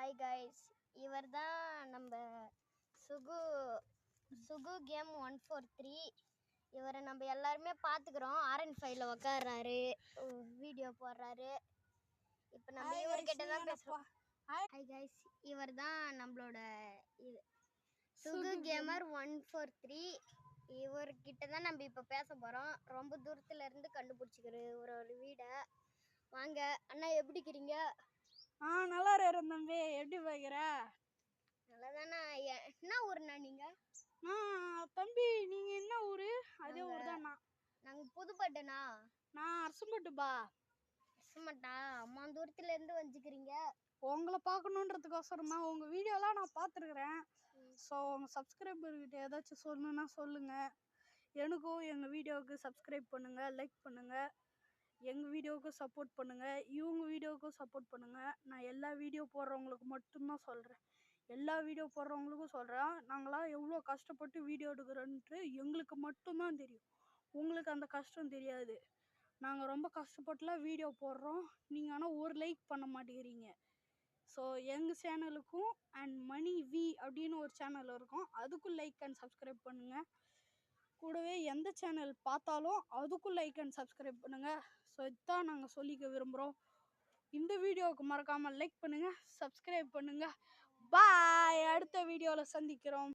Hi guys, இவர் தான் நம்ம சுகு சுகு கேம் 143. இவரை நம்ம எல்லாருமே பார்த்துக்கிறோம். RN5ல உக்காடுறாரு, வீடியோ போடுறாரு. இப்போ நம்ம இவர்கிட்ட தான் பேசுகிறோம். ஹாய் கைஸ், இவர் தான் நம்மளோட சுகு கேமர் 143. இவர்கிட்ட தான் நம்ம இப்போ பேச போகிறோம். ரொம்ப தூரத்துல இருந்து கண்டுபிடிச்சிக்கிற ஒரு வீடை. வாங்க அண்ணா, எப்படி இருக்கிறீங்க? நல்லா இருக்கேன் தம்பி. எப்படி பார்க்குற? நல்லா தானே. என்ன ஊருண்ணா நீங்கள்? தம்பி நீங்கள் என்ன ஊர்? அதே ஊர் தான். நாங்கள் புதுப்பட்டுண்ணா. நான் அரசம்பட்டுப்பா. அரசம்பட்டா? அம்மா தூரத்துல இருந்து வந்துக்கிறீங்க. உங்களை பார்க்கணுன்றதுக்கோசரம் தான். உங்கள் வீடியோலாம் நான் பார்த்துருக்குறேன். ஸோ உங்கள் சப்ஸ்கிரைபர்கிட்ட ஏதாச்சும் சொல்லணுன்னா சொல்லுங்கள். எனக்கும் எங்கள் வீடியோவுக்கு சப்ஸ்கிரைப் பண்ணுங்கள், லைக் பண்ணுங்கள், எங்கள் வீடியோவுக்கு சப்போர்ட் பண்ணுங்கள், இவங்க வீடியோவுக்கும் சப்போர்ட் பண்ணுங்கள். நான் எல்லா வீடியோ போடுறவங்களுக்கு மட்டும்தான் சொல்கிறேன். எல்லா வீடியோ போடுறவங்களுக்கும் சொல்கிறேன். நாங்களாம் எவ்வளோ கஷ்டப்பட்டு வீடியோ எடுக்கிறோன்ட்டு எங்களுக்கு மட்டும்தான் தெரியும். உங்களுக்கு அந்த கஷ்டம் தெரியாது. நாங்கள் ரொம்ப கஷ்டப்பட்டுலாம் வீடியோ போடுறோம். நீங்கள் ஆனால் ஒரு லைக் பண்ண மாட்டேங்கிறீங்க. ஸோ எங்கள் சேனலுக்கும் அண்ட் மணி வி அப்படின்னு ஒரு சேனல் இருக்கும், அதுக்கும் லைக் அண்ட் சப்ஸ்கிரைப் பண்ணுங்கள். கூடவே எந்த சேனல் பார்த்தாலும் அதுக்கும் லைக் அண்ட் சப்ஸ்கிரைப் பண்ணுங்கள். ஸோ இதுதான் நாங்கள் சொல்லிக்க விரும்புகிறோம். இந்த வீடியோவுக்கு மறக்காமல் லைக் பண்ணுங்கள், சப்ஸ்கிரைப் பண்ணுங்கள். பாய். அடுத்த வீடியோவில் சந்திக்கிறோம்.